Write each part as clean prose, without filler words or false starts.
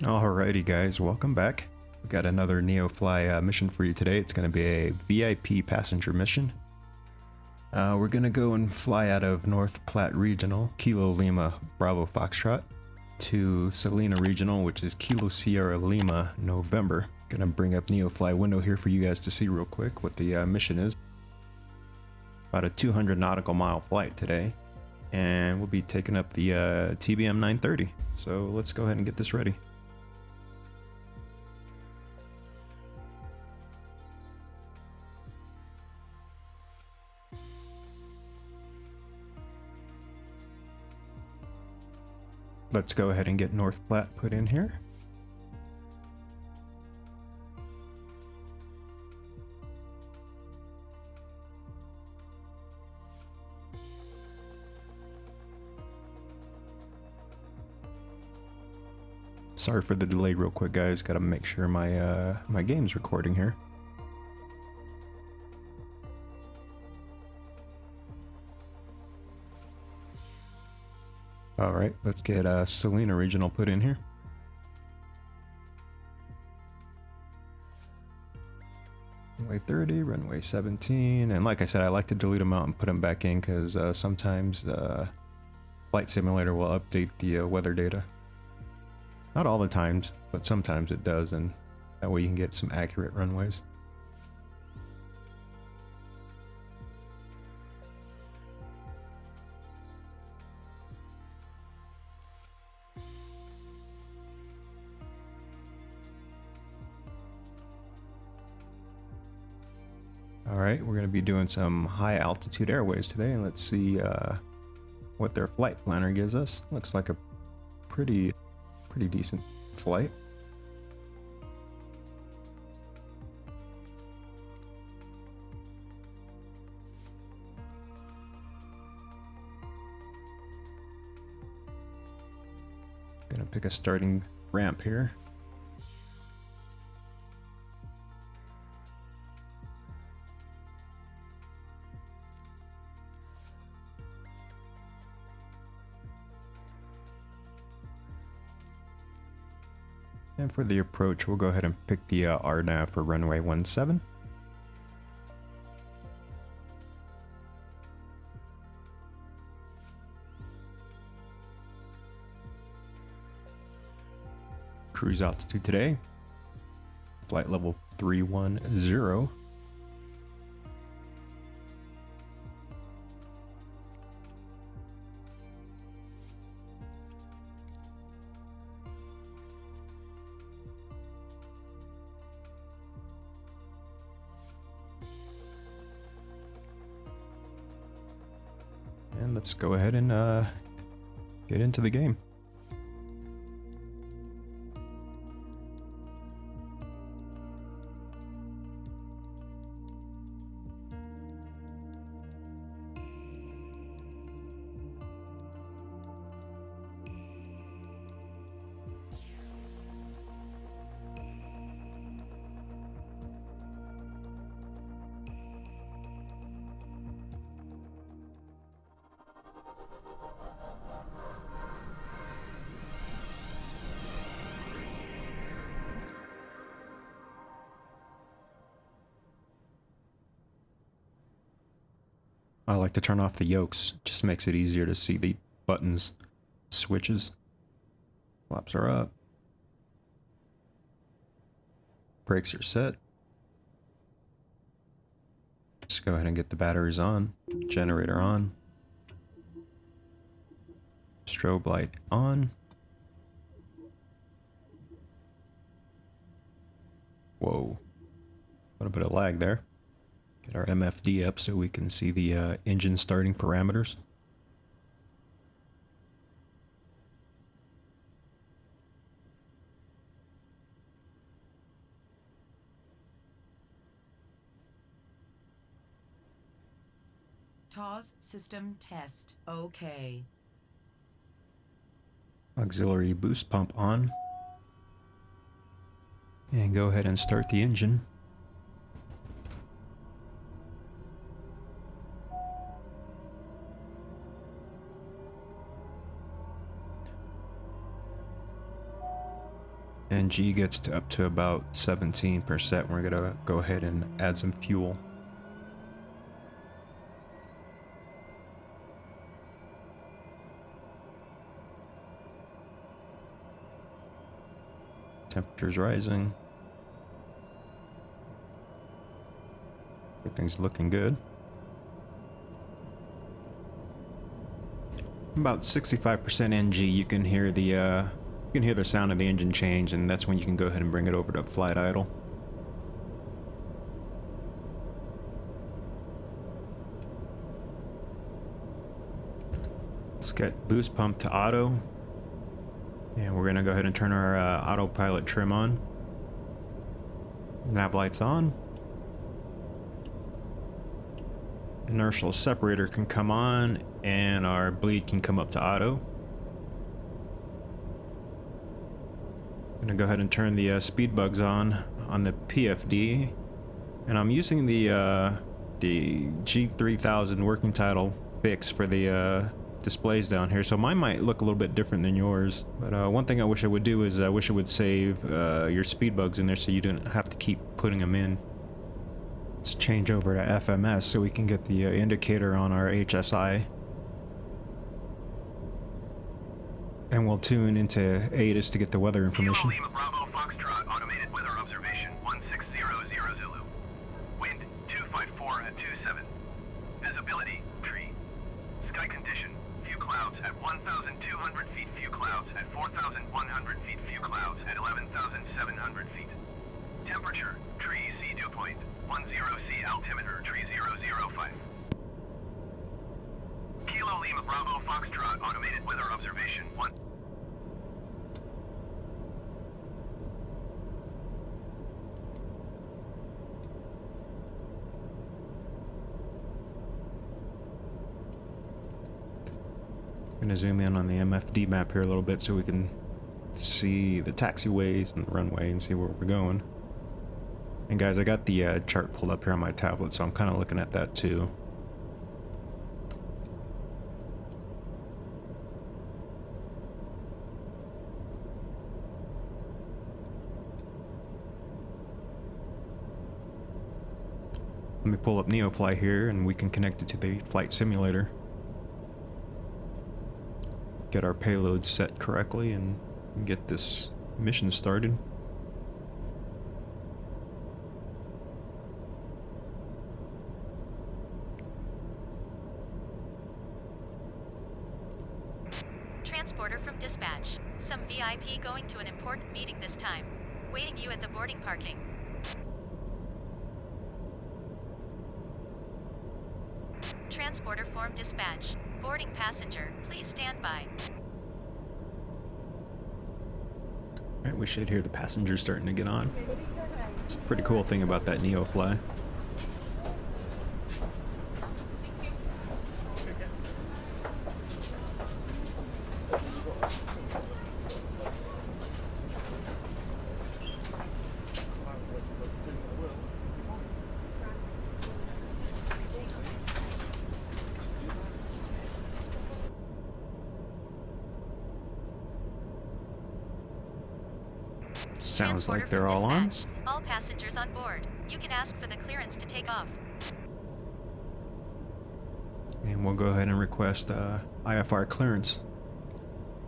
Alrighty guys, welcome back. We got another NeoFly mission for you today. It's going to be a VIP passenger mission. We're going to go and fly out of North Platte Regional, Kilo Lima Bravo Foxtrot, to Salina Regional, which is Kilo Sierra Lima November. Going to bring up NeoFly window here for you guys to see real quick what the mission is. About a 200 nautical mile flight today, and we'll be taking up the TBM 930. So let's go ahead and get this ready. Let's go ahead and get North Platte put in here. Sorry for the delay real quick guys, gotta make sure my my game's recording here. Alright, let's get Salina Regional put in here. Runway 30, runway 17, and like I said, I like to delete them out and put them back in because sometimes Flight Simulator will update the weather data. Not all the times, but sometimes it does, and that way you can get some accurate runways. Alright, we're going to be doing some high altitude airways today, and let's see what their flight planner gives us. Looks like a pretty decent flight. Gonna pick a starting ramp here. And for the approach, we'll go ahead and pick the RNAV for runway 17. Cruise altitude today, flight level 310. And let's go ahead and get into the game. I like to turn off the yokes, just makes it easier to see the buttons, switches. Flaps are up. Brakes are set. Just go ahead and get the batteries on, generator on, strobe light on. Whoa, a little bit of lag there. Get our MFD up so we can see the engine starting parameters. TAWS system test. Okay. Auxiliary boost pump on. And go ahead and start the engine. And G gets to up to about 17%. We're gonna go ahead and add some fuel. Temperature's rising. Everything's looking good. About 65% NG, you can hear the sound of the engine change, and that's when you can go ahead and bring it over to flight idle. Let's get boost pump to auto. And we're gonna go ahead and turn our autopilot trim on. Nav lights on. Inertial separator can come on, and our bleed can come up to auto. I'm gonna go ahead and turn the speed bugs on the PFD, and I'm using the G3000 working title fix for the displays down here, so mine might look a little bit different than yours. But one thing I wish I would do is I wish it would save your speed bugs in there so you don't have to keep putting them in. Let's change over to FMS so we can get the indicator on our HSI. And we'll tune into ATIS to get the weather information. Lima Bravo Foxtrot, automated weather observation 1600 Zulu. Wind 254 at 27. Visibility, tree. Sky condition, few clouds at 1,200 feet, few clouds at 4,100 feet, few clouds at 11,700 feet. Temperature, tree, sea dew point, 10 C, altimeter, tree 005. Kilo Lima Bravo Foxtrot, automated weather observation 1. Gonna zoom in on the MFD map here a little bit so we can see the taxiways and the runway and see where we're going. And guys, I got the chart pulled up here on my tablet, so I'm kind of looking at that too. Let me pull up NeoFly here and we can connect it to the flight simulator. Get our payload set correctly and get this mission started. Transporter from dispatch. Some VIP going to an important meeting this time. Waiting you at the boarding parking. Transporter form dispatch. Boarding passenger, please stand by. Alright, we should hear the passengers starting to get on. It's a pretty cool thing about that NeoFly. Sounds like they're all on. All passengers on board. You can ask for the clearance to take off. And we'll go ahead and request IFR clearance.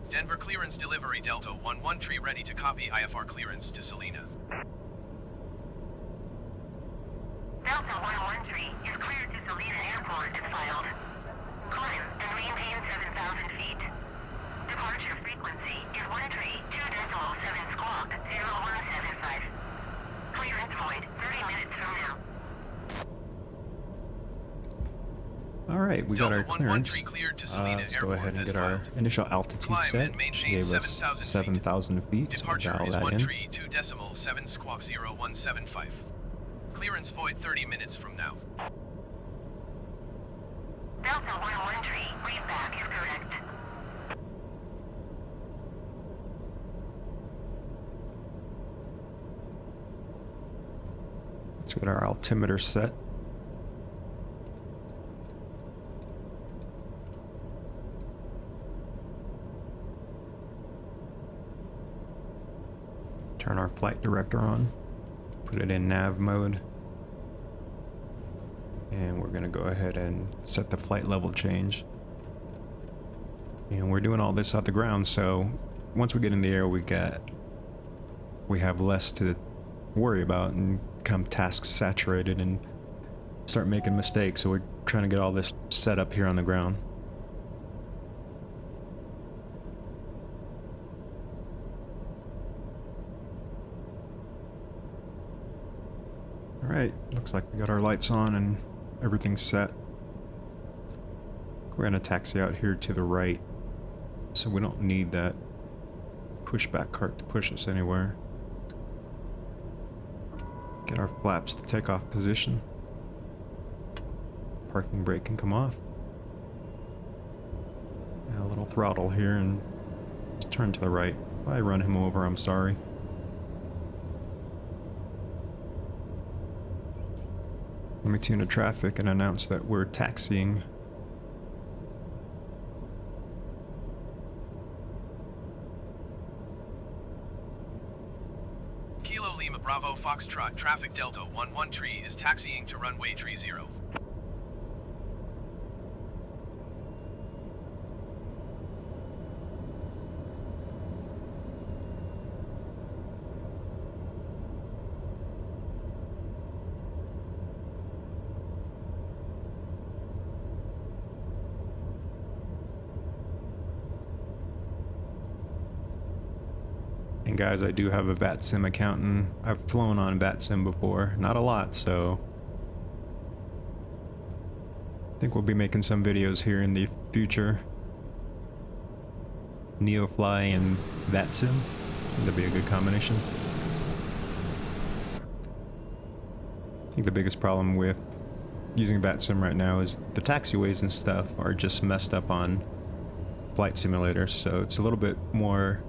Denver clearance delivery Delta 11 tree ready to copy IFR clearance to Salina. Delta 11 tree is cleared to Salina Airport as filed. Climb and maintain 7,000 feet. Departure frequency is 1 tree 2.7 squawk 0175. Clearance void 30 minutes from now. Alright, we got our Delta 11 clearance. tree cleared to Salina Let's go Airport ahead and as get our filed. initial altitude Climb set. and maintain She gave us 7,000 feet. 7,000 feet, so we'll Departure dial is that 1 in. tree 2.7 squawk 0175. Clearance void 30 minutes from now. Delta 11 tree, read back is correct. Let's get our altimeter set. Turn our flight director on. Put it in nav mode. And we're going to go ahead and set the flight level change. And we're doing all this off the ground, so once we get in the air, we have less to worry about and become task saturated and start making mistakes. So we're trying to get all this set up here on the ground. Alright, looks like we got our lights on and everything's set. We're going to taxi out here to the right, so we don't need that pushback cart to push us anywhere. Get our flaps to takeoff position. Parking brake can come off. And a little throttle here and just turn to the right. If I run him over, I'm sorry. Let me tune to traffic and announce that we're taxiing. Kilo Lima Bravo Foxtrot Traffic Delta 11 Tree is taxiing to runway tree 0. And guys, I do have a VATSIM account, and I've flown on VATSIM before. Not a lot, so I think we'll be making some videos here in the future. NeoFly and VATSIM. That'd be a good combination. I think the biggest problem with using VATSIM right now is the taxiways and stuff are just messed up on flight simulators, so it's a little bit more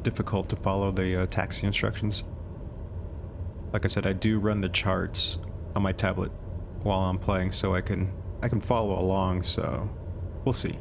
difficult to follow the taxi instructions. Like I said, I do run the charts on my tablet while I'm playing, so I can follow along, so we'll see.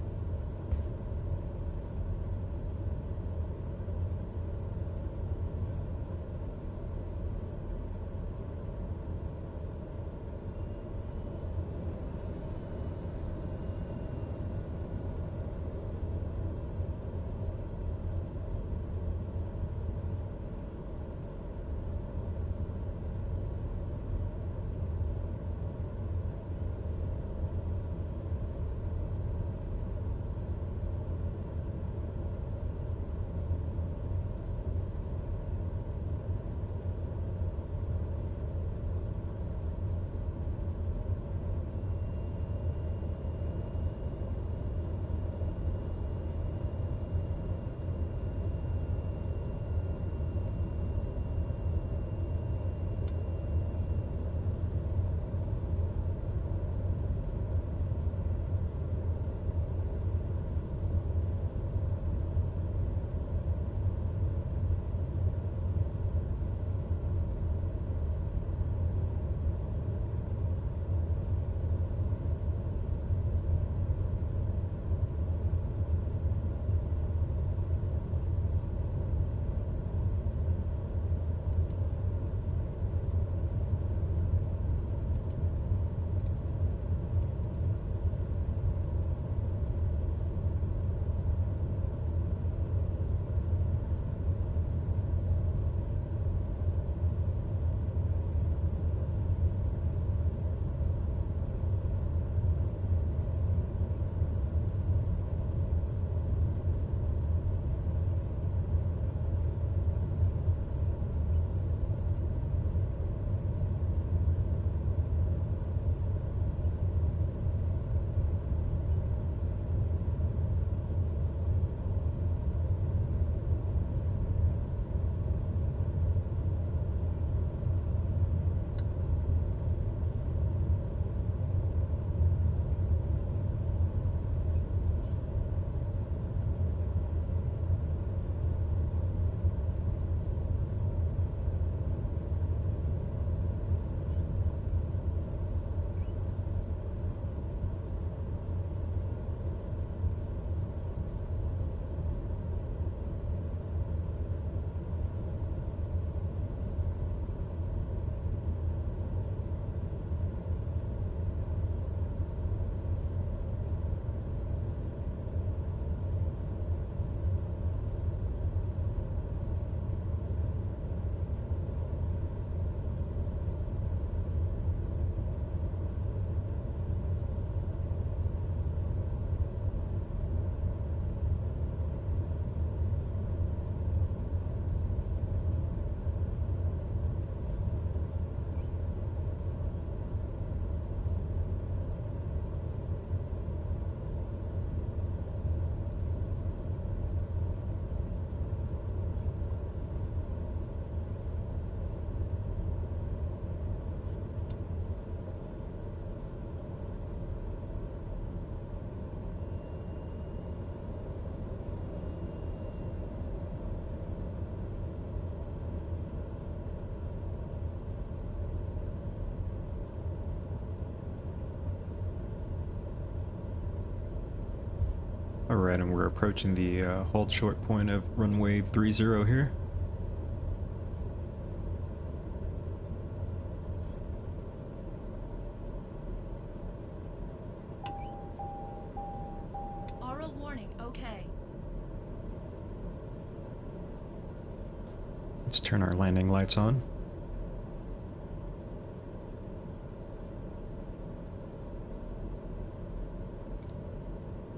Alright, and we're approaching the hold short point of runway 30 here. Aural warning, okay. Let's turn our landing lights on.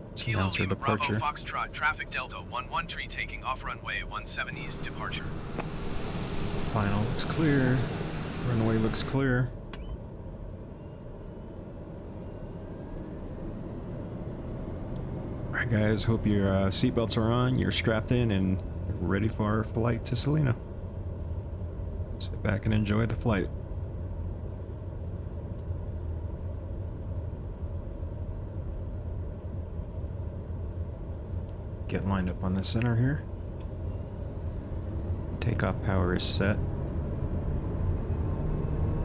Let's announce our Kilo Lima Bravo departure. Foxtrot traffic Delta 11 tree taking off runway 17 east departure. Final looks clear. Runway looks clear. Alright guys, hope your seatbelts are on, you're strapped in, and ready for our flight to Salina. Sit back and enjoy the flight. Get lined up on the center here. Takeoff power is set.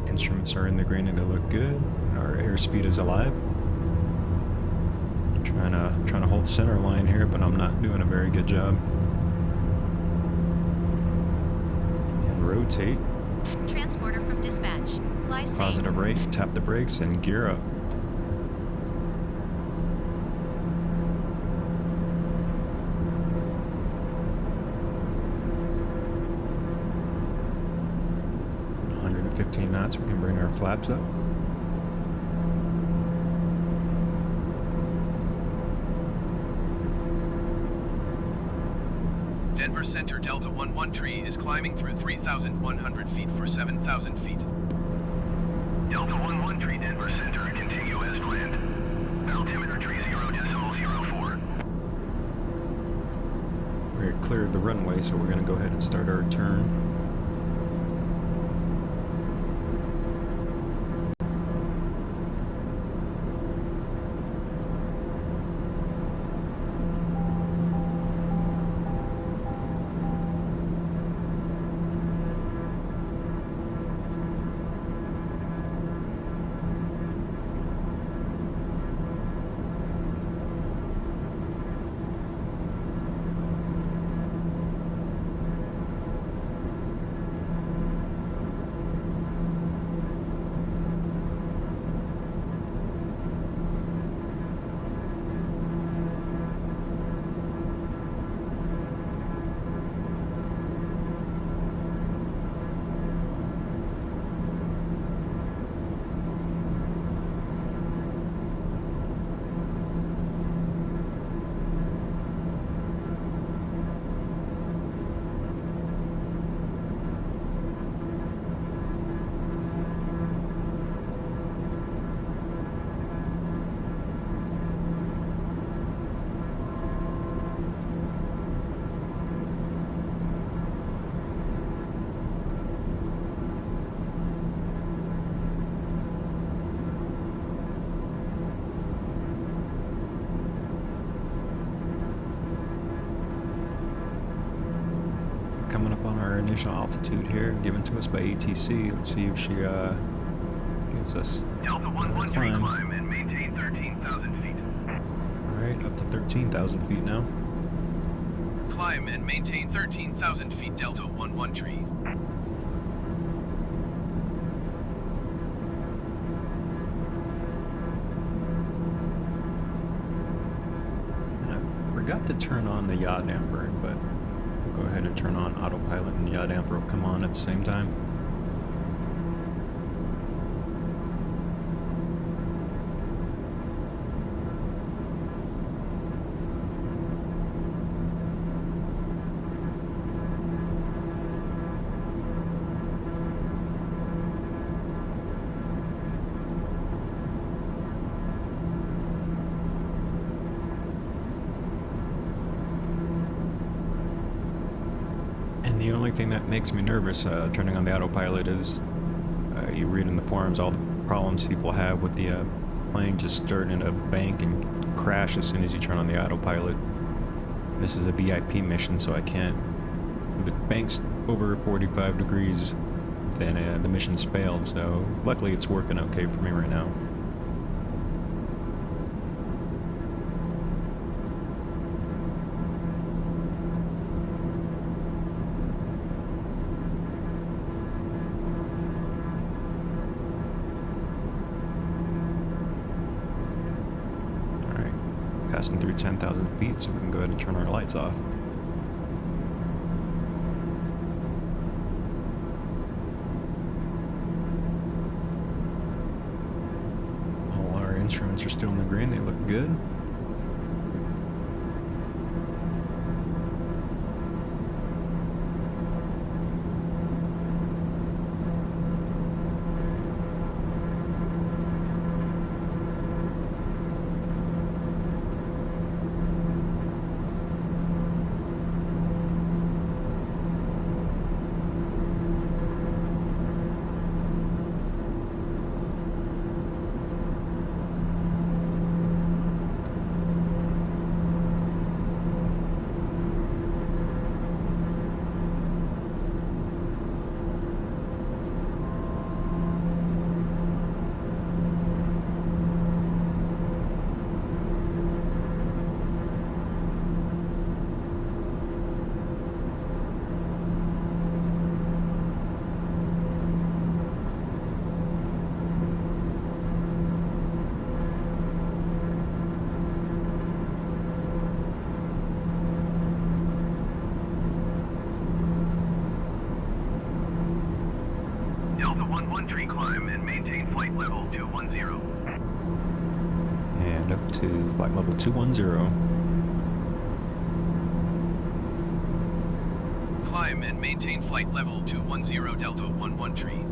Instruments are in the green and they look good. Our airspeed is alive. Trying to hold center line here, but I'm not doing a very good job. And rotate. Transporter from dispatch. Fly safe. Positive rate. Tap the brakes and gear up. At 115 knots, we can bring our flaps up. Denver Center Delta 11 tree is climbing through 3,100 feet for 7,000 feet. Delta 11 tree Denver Center, continue as planned. Altimeter tree 0.04. We're clear of the runway, so we're going to go ahead and start our turn. Coming up on our initial altitude here, given to us by ATC. Let's see if she gives us Delta 11 tree climb and maintain 13,000 feet. Alright, up to 13,000 feet now. Climb and maintain 13,000 feet Delta 11 tree. And I forgot to turn on the yaw damper, but we'll go ahead and turn on autopilot and yaw damper will come on at the same time. And the only thing that makes me nervous turning on the autopilot is you read in the forums all the problems people have with the plane just starting in a bank and crash as soon as you turn on the autopilot. This is a VIP mission, so I can't. If the bank's over 45 degrees, then the mission's failed, so luckily it's working okay for me right now. passing through 10,000 feet, so we can go ahead and turn our lights off. All our instruments are still in the green, they look good. Delta 11 tree climb and maintain flight level 210. And up to flight level 210. Climb and maintain flight level 210 Delta 11 tree.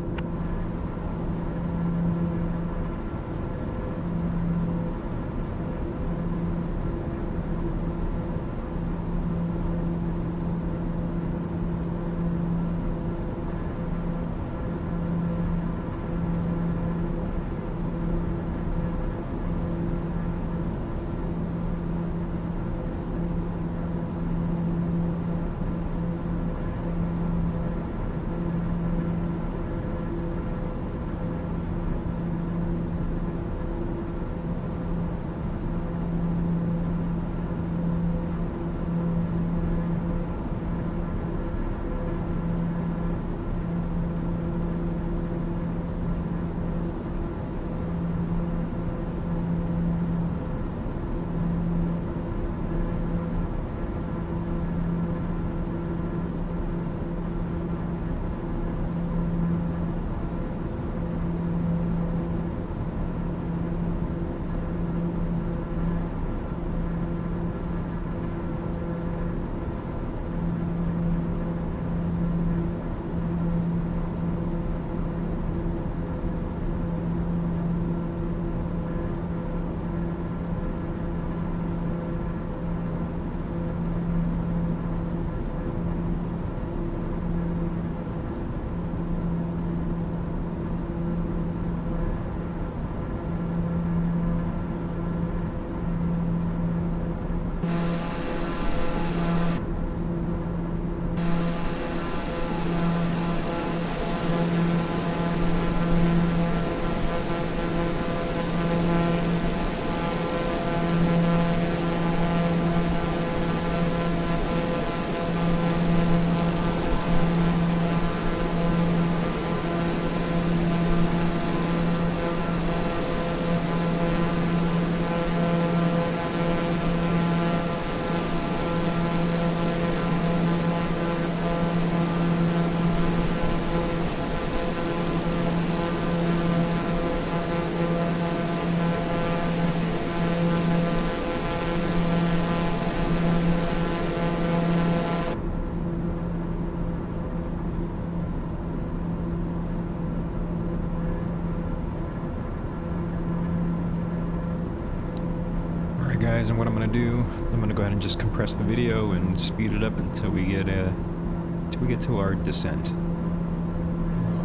Guys, and what I'm gonna do, I'm gonna go ahead and just compress the video and speed it up until we get to our descent.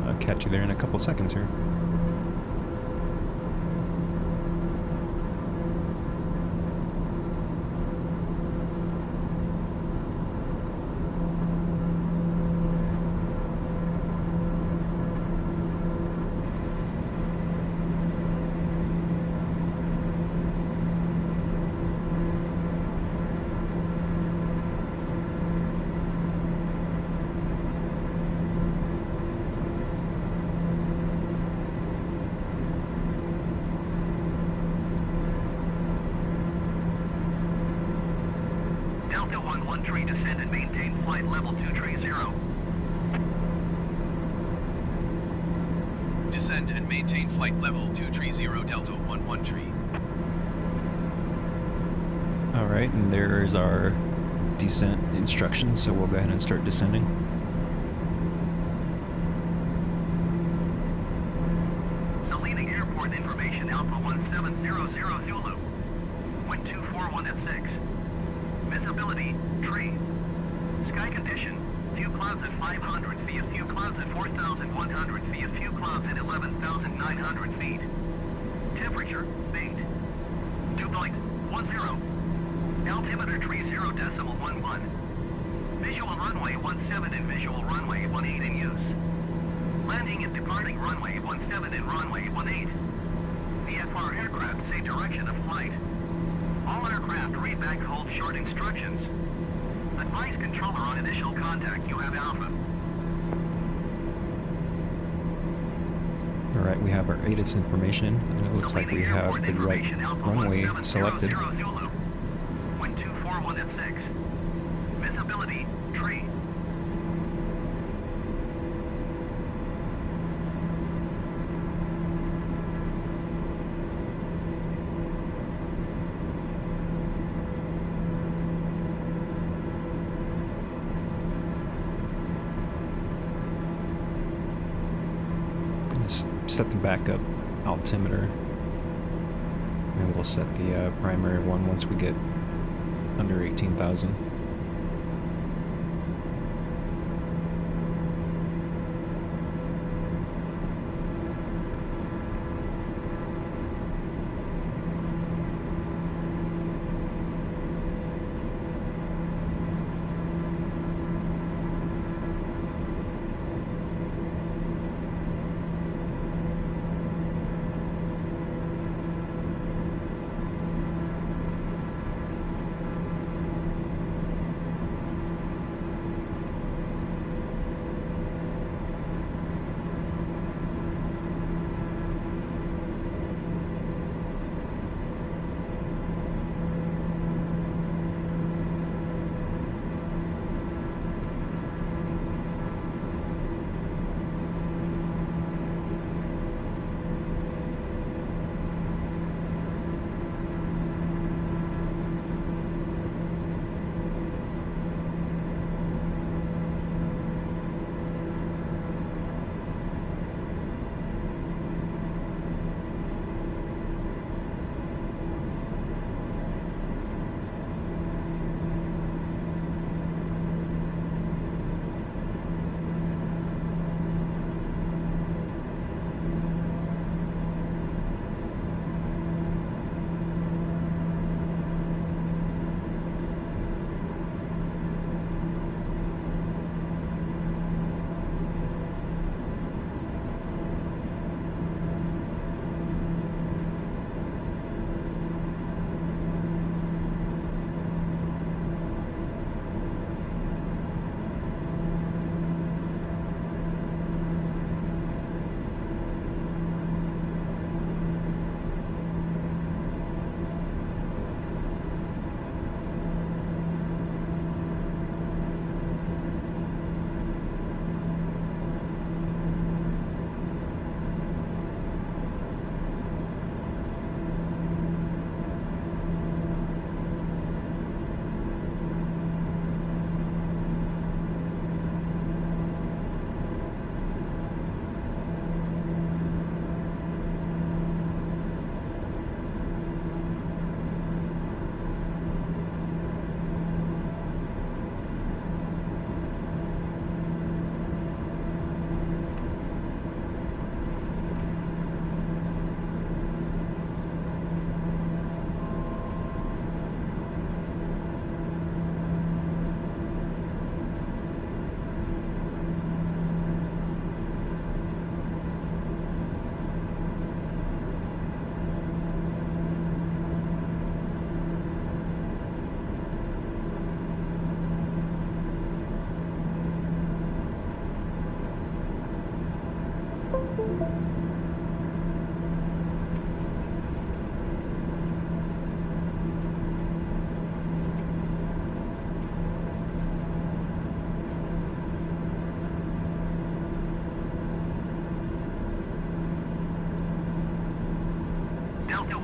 I'll catch you there in a couple seconds here. tree, descend and maintain flight level 230. Descend and maintain flight level 230 Delta 11 tree. Alright, and there's our descent instructions, so we'll go ahead and start descending. Salina Airport information, Alpha 1700 Zulu. Wind 241 at 6. Visibility, tree. Sky condition, few clouds at 500 feet, few clouds at 4,100 feet, few clouds at 11,900 feet. Temperature, bait. Dew point, 10. Altimeter tree 0.11. Visual runway 17 and visual runway 18 in use. Landing and departing runway 17 and runway 18. VFR aircraft say direction of flight. All aircraft read back hold short instructions. Advise controller on initial contact, you have Alpha. Alright, we have our ATIS information, and it looks like we have the right runway selected. Wind 241 at 6. Visibility, tree. Set the backup altimeter, and we'll set the primary one once we get under 18,000.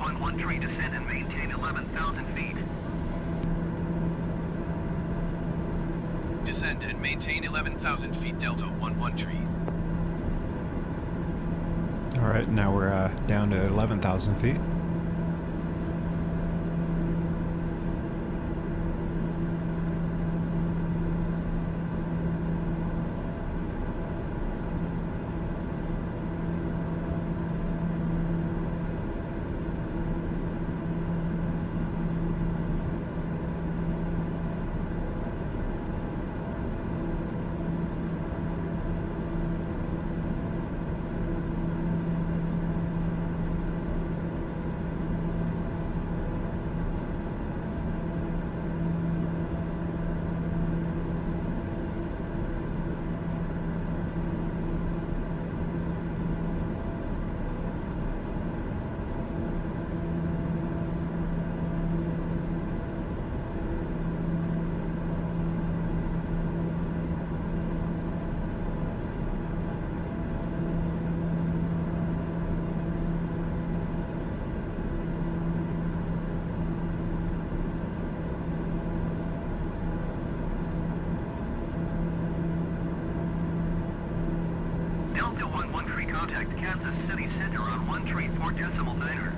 1-1 tree, descend and maintain 11,000 feet. Descend and maintain 11,000 feet Delta 1-1 tree. Alright, now we're down to 11,000 feet. Delta 1-1 tree, contact Kansas City Center on 1 tree 4 decimal niner.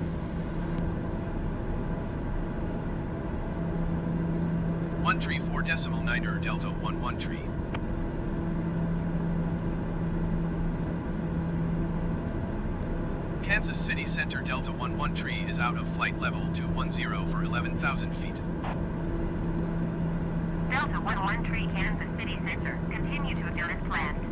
One tree 4 decimal niner Delta 1-1 tree. Kansas City Center Delta 1-1 tree is out of flight level 210 for 11,000 feet. Delta 1-1 tree, Kansas City Center. Continue to adjust as planned.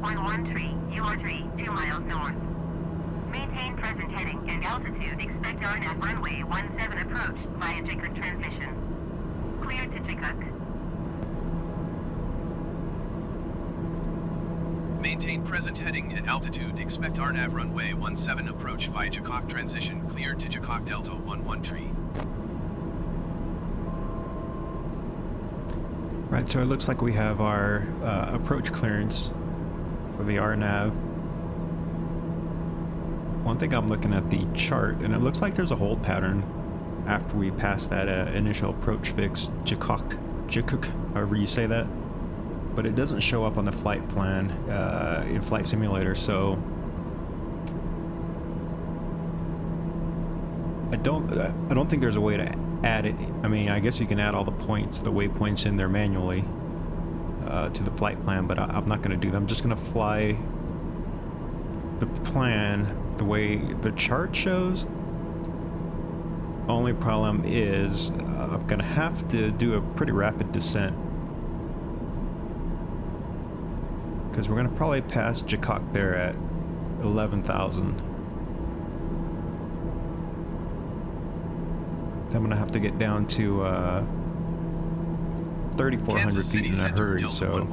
11 tree, UR tree, 2 miles north. Maintain present heading and altitude. Expect RNAV runway 17 approach via Chikuk transmission. Cleared to Chikuk. Maintain present heading and altitude. Expect RNAV runway 17 approach via Chikuk transition. Cleared to Chikuk Delta 11 tree. Right, so it looks like we have our approach clearance for the RNAV. One thing, I'm looking at the chart, and it looks like there's a hold pattern after we pass that initial approach fix, Chikuk, however you say that. But it doesn't show up on the flight plan in Flight Simulator, so I don't think there's a way to add it. I mean, I guess you can add all the points, the waypoints in there manually to the flight plan, but I'm not going to do that. I'm just going to fly the plan the way the chart shows. Only problem is I'm going to have to do a pretty rapid descent, because we're going to probably pass Chikuk there at 11,000. I'm going to have to get down to 3,400 feet in a hurry, so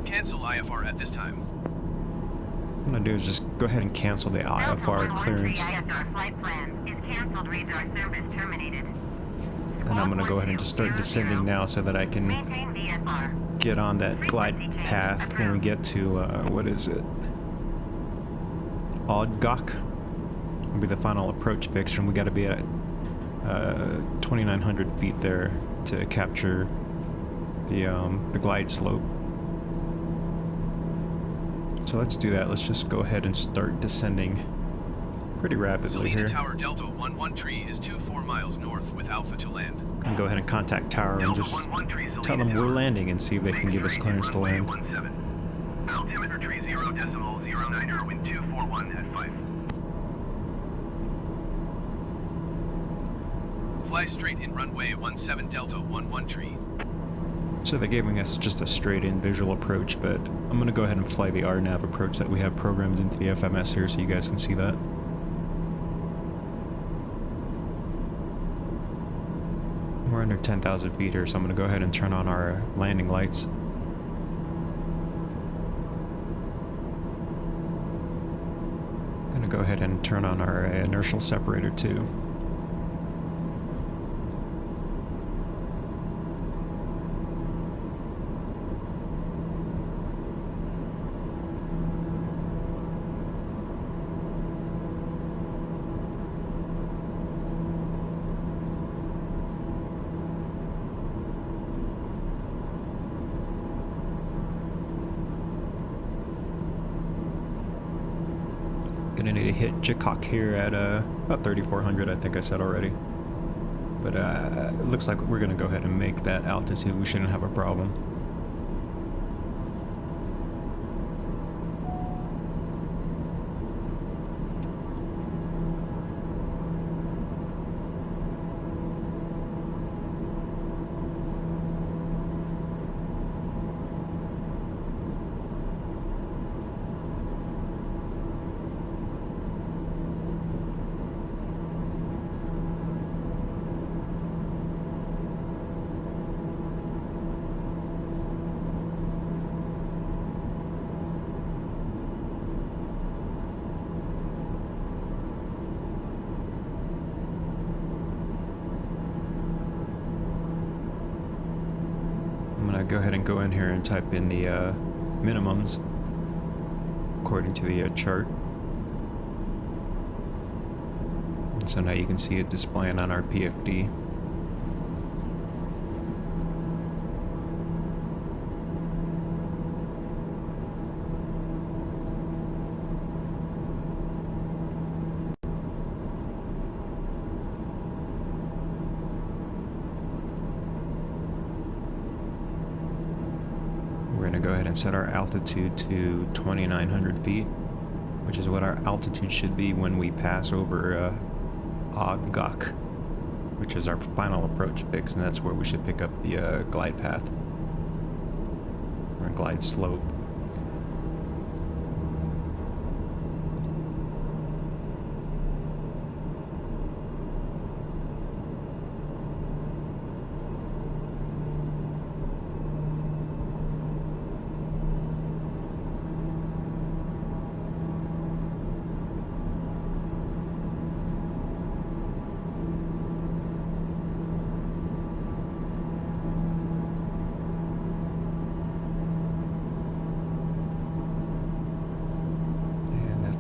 cancel IFR at this time. What I'm going to do is just go ahead and cancel the IFR clearance. IFR flight plan is canceled. Radar service terminated. And I'm going to go ahead and just start descending now so that I can Maintain VFR. get on that glide path when we get to, what is it? Oddgok will be the final approach fixture, and we got to be at 2,900 feet there to capture the glide slope. So let's do that. Let's just go ahead and start descending pretty rapidly Salina here. Tower Delta 11 tree is 24 miles north with Alpha to land. And go ahead and contact Tower and just tell them we're landing and see if they can give us clearance to land. Altimeter tree 0.09er, wind 241 at 5. Fly straight in runway 17 Delta 11 tree. So they're giving us just a straight in visual approach, but I'm going to go ahead and fly the RNAV approach that we have programmed into the FMS here so you guys can see that. We're under 10,000 feet here, so I'm going to go ahead and turn on our landing lights. I'm going to go ahead and turn on our inertial separator too. Gonna need to hit Chikuk here at about 3,400, I think I said already. But it looks like we're gonna go ahead and make that altitude. We shouldn't have a problem. I'm gonna go ahead and go in here and type in the minimums according to the chart. And so now you can see it displaying on our PFD. We're going to go ahead and set our altitude to 2,900 feet, which is what our altitude should be when we pass over Oddgok, which is our final approach fix, and that's where we should pick up the glide path, or glide slope.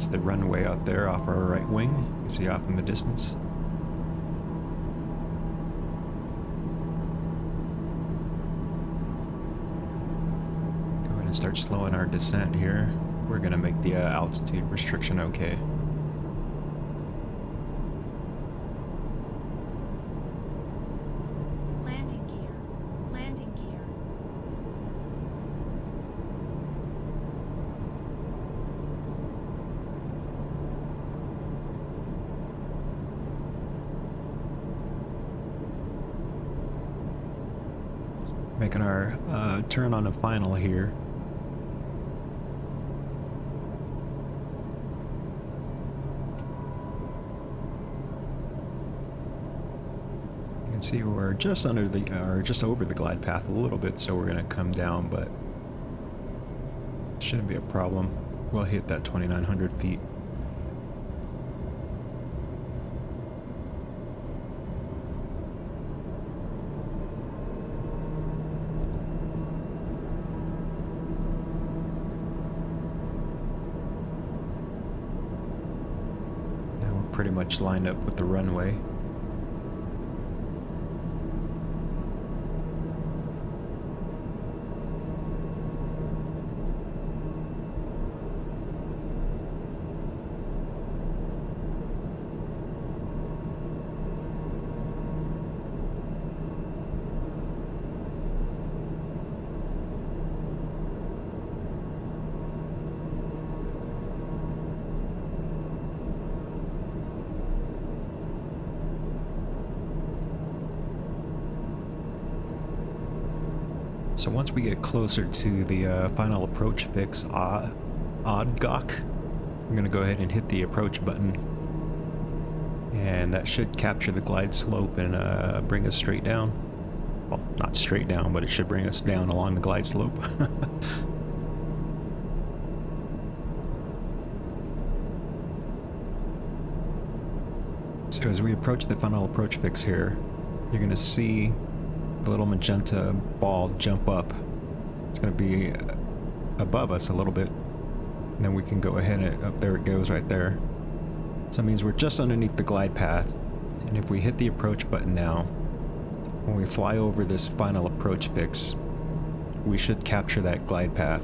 That's the runway out there off our right wing. You can see off in the distance. Go ahead and start slowing our descent here. We're gonna make the altitude restriction okay. Landing gear. Landing gear. Making our turn on the final here. You can see we're just under the, or just over the glide path a little bit, so we're gonna come down, but shouldn't be a problem. We'll hit that 2,900 feet. Pretty much lined up with the runway. So once we get closer to the final approach fix, Oddgok, I'm going to go ahead and hit the approach button. And that should capture the glide slope and bring us straight down. Well, not straight down, but it should bring us down along the glide slope. So as we approach the final approach fix here, you're going to see the little magenta ball jump up. It's going to be above us a little bit, and then we can go ahead and up there it goes right there. So that means we're just underneath the glide path, and if we hit the approach button now, when we fly over this final approach fix, we should capture that glide path.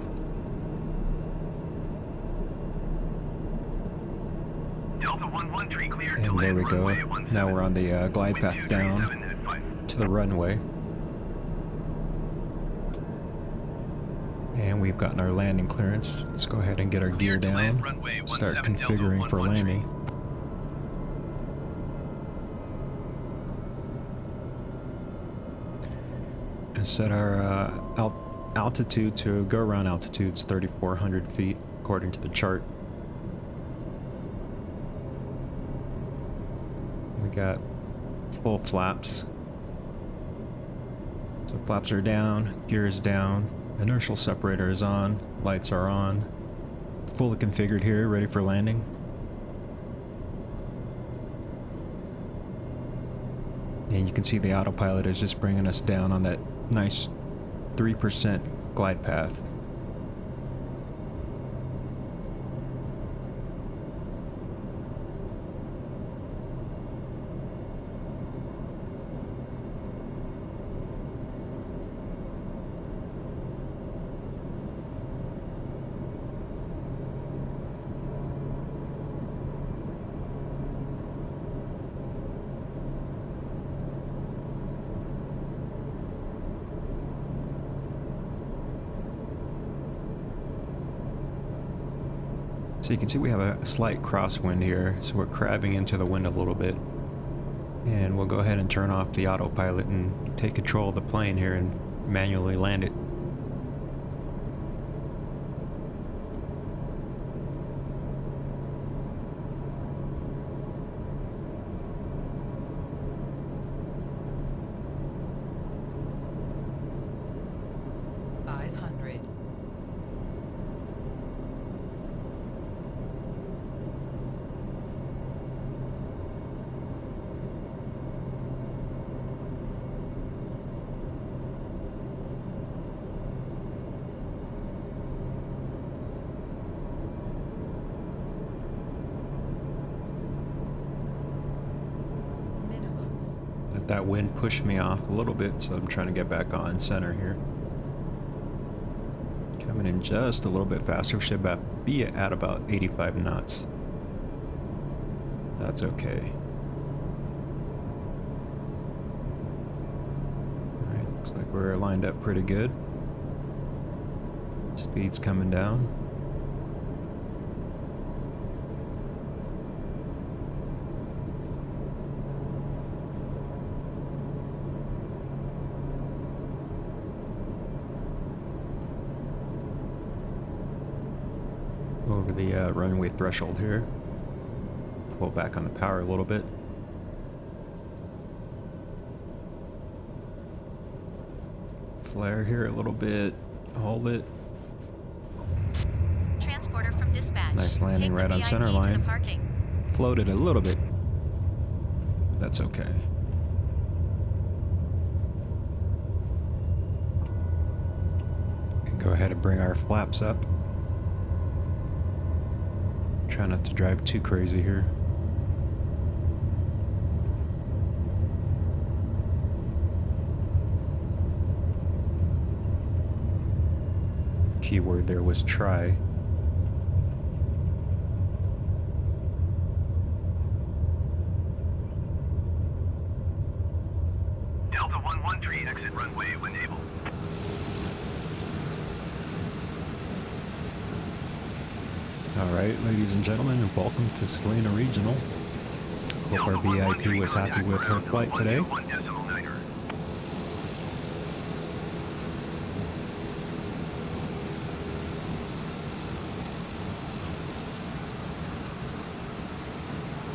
Delta 113 cleared to And there land we go. runway 17. Now we're on the glide path down 1237 at 5. to the runway. And we've gotten our landing clearance. Let's go ahead and get our gear Cleared to land down. runway Start 17 Delta configuring for 113. landing. And set our altitude to go around altitudes 3,400 feet according to the chart. We got full flaps. So flaps are down, gear is down, inertial separator is on, lights are on. Fully configured here, ready for landing. And you can see the autopilot is just bringing us down on that nice 3% glide path. So you can see we have a slight crosswind here, so we're crabbing into the wind a little bit. And we'll go ahead and turn off the autopilot and take control of the plane here and manually land it. That wind pushed me off a little bit, so I'm trying to get back on center here. Coming in just a little bit faster. Should be at about 85 knots. That's okay. Alright, looks like we're lined up pretty good. Speed's coming down. Over the runway threshold here. Pull back on the power a little bit. Flare here a little bit. Hold it. Transporter from dispatch. Nice landing Take right the on VIP center to the line. parking. Floated a little bit. That's okay. Can go ahead and bring our flaps up. Try not to drive too crazy here. Keyword there was try. Delta 113, exit runway when able. Alright, ladies and gentlemen, and welcome to Salina Regional. Hope our VIP was happy with her flight today.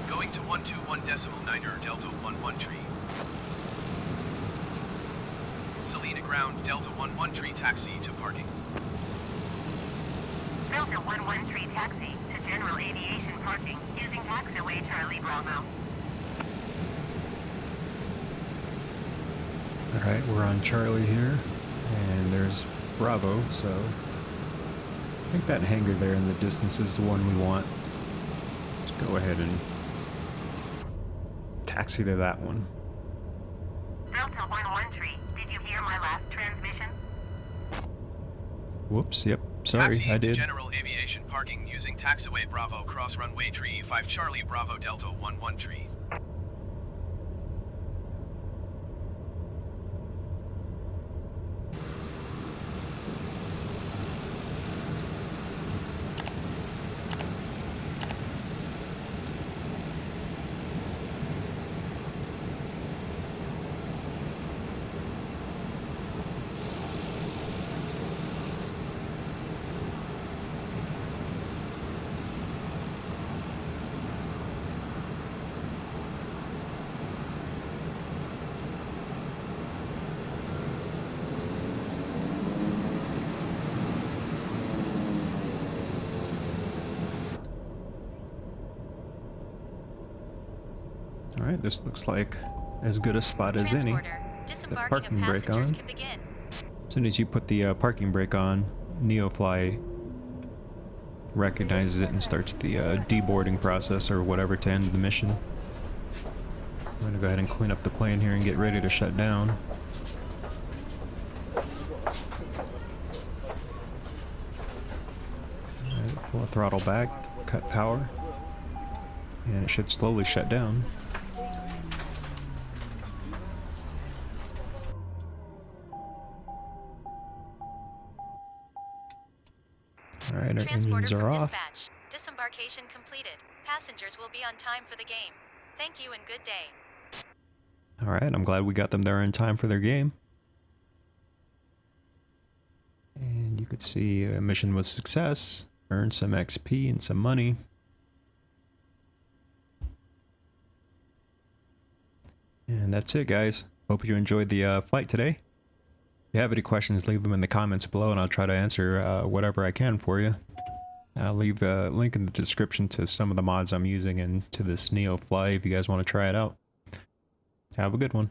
Going to 121.9er, Delta 113. Salina ground, Delta 113 taxi to parking. Delta 113 taxi to general aviation parking using taxiway Charlie Bravo. Alright, we're on Charlie here, and there's Bravo, so I think that hangar there in the distance is the one we want. Let's go ahead and taxi to that one. Delta 113, did you hear my last transmission? Whoops, yep, sorry, Taxi I to did. general aviation parking using taxiway Bravo cross runway tree 5 Charlie Bravo Delta 113. Alright, this looks like as good a spot as any. Transporter. Disembarking of parking brake passengers on. can begin. As soon as you put the parking brake on, NeoFly recognizes it and starts the deboarding process or whatever to end the mission. I'm gonna go ahead and clean up the plane here and get ready to shut down. Alright, pull the throttle back, cut power, and it should slowly shut down. Alright, our Transporter engines are from off. dispatch. Disembarkation completed. Passengers will be on time for the game. Thank you and good day. Alright, I'm glad we got them there in time for their game. And you could see a mission was a success. Earned some XP and some money. And that's it, guys. Hope you enjoyed the flight today. If you have any questions, leave them in the comments below and I'll try to answer whatever I can for you. I'll leave a link in the description to some of the mods I'm using and to this NeoFly if you guys want to try it out. Have a good one.